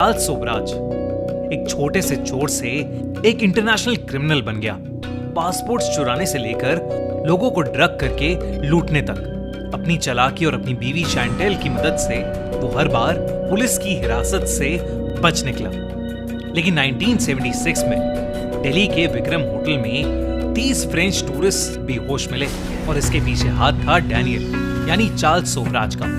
Charles Sobhraj एक छोटे से चोर से एक इंटरनेशनल क्रिमिनल बन गया। पासपोर्ट्स चुराने से लेकर लोगों को ड्रग करके लूटने तक अपनी चालाकी और अपनी बीवी शैंटेल की मदद से वो हर बार पुलिस की हिरासत से बच निकला। लेकिन 1976 में दिल्ली के विक्रम होटल में 30 फ्रेंच टूरिस्ट बेहोश मिले और इसके पीछे हाथ था डैनियल यानी चार्ल्स सोबराज का।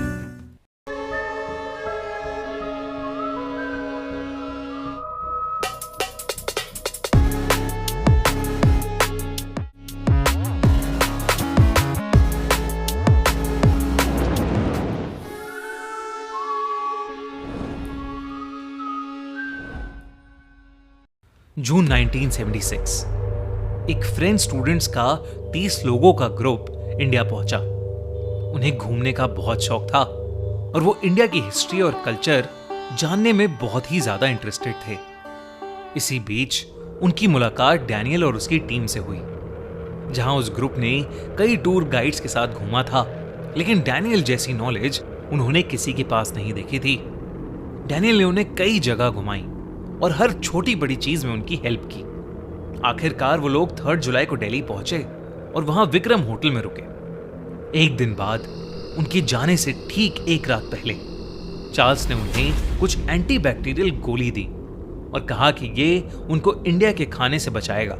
जून 1976 एक फ्रेंच स्टूडेंट्स का 30 लोगों का ग्रुप इंडिया पहुंचा। उन्हें घूमने का बहुत शौक था और वो इंडिया की हिस्ट्री और कल्चर जानने में बहुत ही ज्यादा इंटरेस्टेड थे। इसी बीच उनकी मुलाकात डैनियल और उसकी टीम से हुई, जहां उस ग्रुप ने कई टूर गाइड्स के साथ घूमा था, लेकिन डैनियल जैसी नॉलेज उन्होंने किसी के पास नहीं देखी थी। डैनियल ने उन्हें कई जगह घुमाई और हर छोटी बड़ी चीज में उनकी हेल्प की। आखिरकार वो लोग 3 जुलाई को दिल्ली पहुंचे और वहां विक्रम होटल में रुके। एक दिन बाद उनके जाने से ठीक एक रात पहले चार्ल्स ने उन्हें कुछ एंटीबैक्टीरियल गोली दी और कहा कि ये उनको इंडिया के खाने से बचाएगा।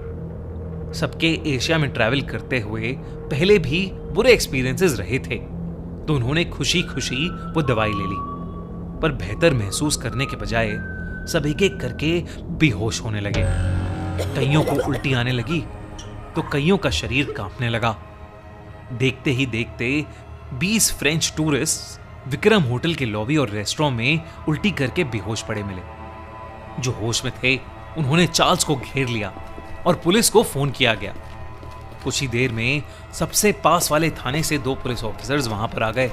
सबके एशिया में ट्रैवल करते हुए पहले भी बुरे एक्सपीरियंसेस रहे थे, तो उन्होंने खुशी खुशी वो दवाई ले ली। पर बेहतर महसूस करने के बजाय सब एक एक करके बेहोश होने लगे। कईयों को उल्टी आने लगी तो कईयों का शरीर कांपने लगा। देखते ही देखते 20 फ्रेंच टूरिस्ट विक्रम होटल के लॉबी और रेस्टोरेंट में उल्टी करके बेहोश पड़े मिले। जो होश में थे उन्होंने चार्ल्स को घेर लिया और पुलिस को फोन किया गया। कुछ ही देर में सबसे पास वाले थाने से 2 पुलिस ऑफिसर्स वहां पर आ गए।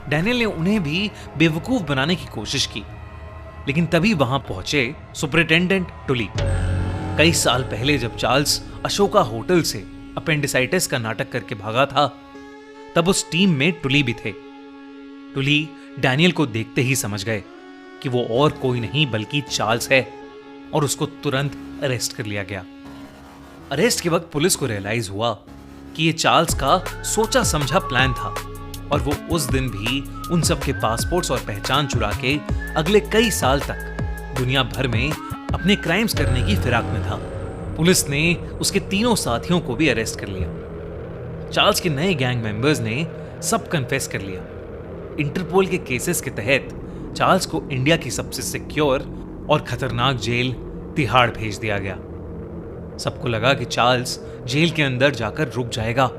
डैनियल ने उन्हें भी बेवकूफ बनाने की कोशिश की, लेकिन तभी वहां पहुंचे सुपरिटेंडेंट टुली। कई साल पहले जब चार्ल्स अशोका होटल से अपेंडिसाइटिस का नाटक करके भागा था, तब उस टीम में टुली भी थे। टुली डैनियल को देखते ही समझ गए कि वो और कोई नहीं बल्कि चार्ल्स है और उसको तुरंत अरेस्ट कर लिया गया। अरेस्ट के वक्त पुलिस को रियलाइज हुआ कि ये चार्ल्स का सोचा समझा प्लान था और वो उस दिन भी उन सब के पासपोर्ट्स और पहचान चुरा के अगले कई साल तक दुनिया भर में अपने क्राइम्स करने की फिराक में था। पुलिस ने उसके तीनों साथियों को भी अरेस्ट कर लिया। चार्ल्स के नए गैंग मेंबर्स ने सब कन्फेस कर लिया। इंटरपोल के केसेस के तहत चार्ल्स को इंडिया की सबसे सिक्योर और खतरनाक जेल तिहाड़ भेज दिया गया। सबको लगा कि चार्ल्स जेल के अंदर जाकर रुक जाएगा।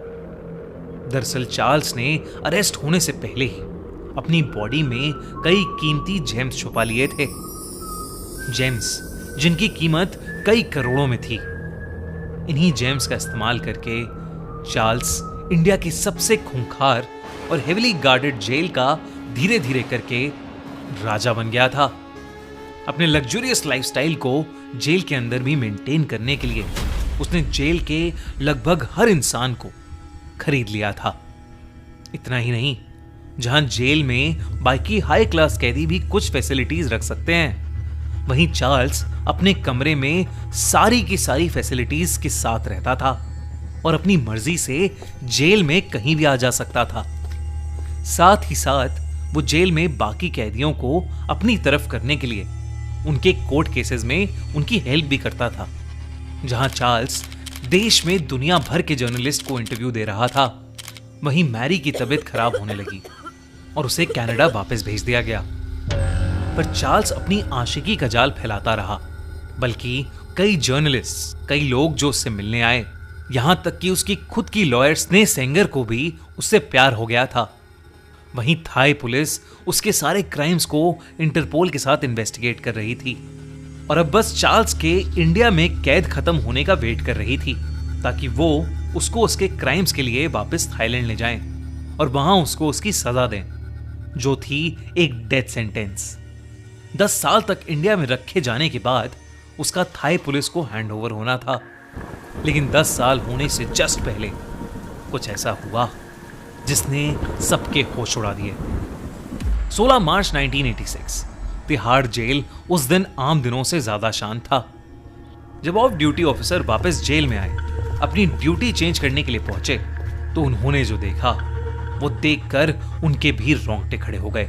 दरअसल चार्ल्स ने अरेस्ट होने से पहले ही अपनी बॉडी में कई कीमती जेम्स छुपा लिए थे। जेम्स जिनकी कीमत कई करोड़ों में थी। इन्हीं जेम्स का इस्तेमाल करके चार्ल्स इंडिया की सबसे खूंखार और हेवीली गार्डेड जेल का धीरे धीरे करके राजा बन गया था। अपने लग्जूरियस लाइफस्टाइल को जेल के अंदर भी मेंटेन करने के लिए उसने जेल के लगभग हर इंसान को खरीद लिया था। इतना ही नहीं, जहां जेल में बाकी हाई क्लास कैदी भी कुछ फैसिलिटीज रख सकते हैं, वहीं चार्ल्स अपने कमरे में सारी की सारी फैसिलिटीज के साथ रहता था और अपनी मर्जी से जेल में कहीं भी आ जा सकता था। साथ ही साथ वो जेल में बाकी कैदियों को अपनी तरफ करने के लिए उनके कोर्ट केसेस में उनकी हेल्प भी करता था। जहां चार्ल्स देश में दुनिया भर के जर्नलिस्ट को इंटरव्यू दे रहा था, वहीं मैरी की तबीयत खराब होने लगी और उसे कनाडा वापस भेज दिया गया। पर चार्ल्स अपनी आशिकी का जाल फैलाता रहा, बल्कि कई जर्नलिस्ट, कई लोग जो उससे मिलने आए, यहां तक कि उसकी खुद की लॉयर स्नेह सेंगर को भी उससे प्यार हो गया था। वहीं थाई पुलिस उसके सारे क्राइम्स को इंटरपोल के साथ इन्वेस्टिगेट कर रही थी और अब बस चार्ल्स के इंडिया में कैद खत्म होने का वेट कर रही थी, ताकि वो उसको उसके क्राइम्स के लिए वापस थाईलैंड ले जाएं और वहां उसको उसकी सजा दें, जो थी एक डेथ सेंटेंस। 10 साल तक इंडिया में रखे जाने के बाद उसका थाई पुलिस को हैंडओवर होना था। लेकिन 10 साल होने से जस्ट पहले कुछ ऐसा हुआ जिसने सबके होश उड़ा दिए। 16 मार्च 1986 तिहाड़ जेल उस दिन आम दिनों से ज्यादा शांत था। जब ऑफ ड्यूटी ऑफिसर वापस जेल में आए, अपनी ड्यूटी चेंज करने के लिए पहुंचे, तो उन्होंने जो देखा वो देखकर उनके भी रोंगटे खड़े हो गए।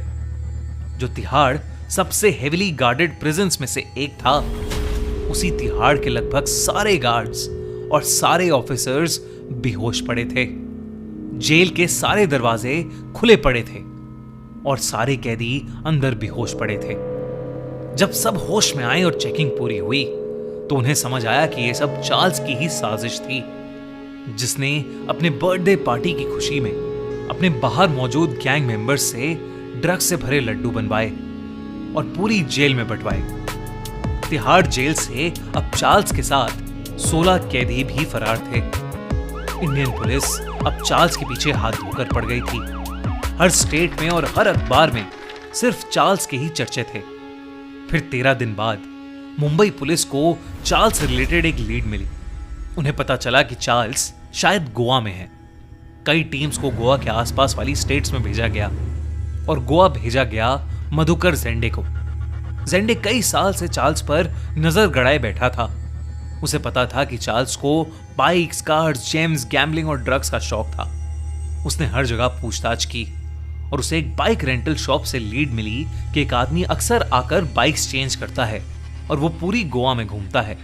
जो तिहाड़ सबसे हेविली गार्डेड प्रिजन्स में से एक था, उसी तिहाड़ के लगभग सारे गार्ड्स और सारे ऑफिसर्स बेहोश पड़े थे। जेल के सारे दरवाजे खुले पड़े थे और सारे कैदी अंदर बेहोश पड़े थे। जब सब होश में आए और चेकिंग पूरी हुई, तो उन्हें समझ आया कि यह सब चार्ल्स की ही साजिश थी, जिसने अपने बर्थडे पार्टी की खुशी में अपने बाहर मौजूद गैंग मेंबर्स से ड्रग्स से भरे लड्डू बनवाए और पूरी जेल में बंटवाए। तिहाड़ जेल से अब चार्ल्स के साथ 16 कैदी भी फरार थे। इंडियन पुलिस अब चार्ल्स के पीछे हाथ धोकर पड़ गई थी। हर स्टेट में और हर अखबार में सिर्फ चार्ल्स के ही चर्चे थे। फिर 13 दिन बाद मुंबई पुलिस को चार्ल्स से रिलेटेड एक लीड मिली। उन्हें पता चला कि चार्ल्स शायद गोवा में है। कई टीम्स को गोवा के आसपास वाली स्टेट्स में भेजा गया और गोवा भेजा गया मधुकर जेंडे को। जेंडे कई साल से चार्ल्स पर नजर गड़ाए बैठा था। उसे पता था कि चार्ल्स को बाइक्स, कार्स, जेम्स, गैम्बलिंग और ड्रग्स का शौक था। उसने हर जगह पूछताछ की और उसे एक बाइक रेंटल शॉप से लीड मिली कि एक आदमी अक्सर आकर बाइक्स चेंज करता है और वो पूरी गोवा में घूमता है।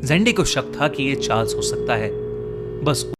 जेंडे को शक था कि ये चार्ल्स हो सकता है। बस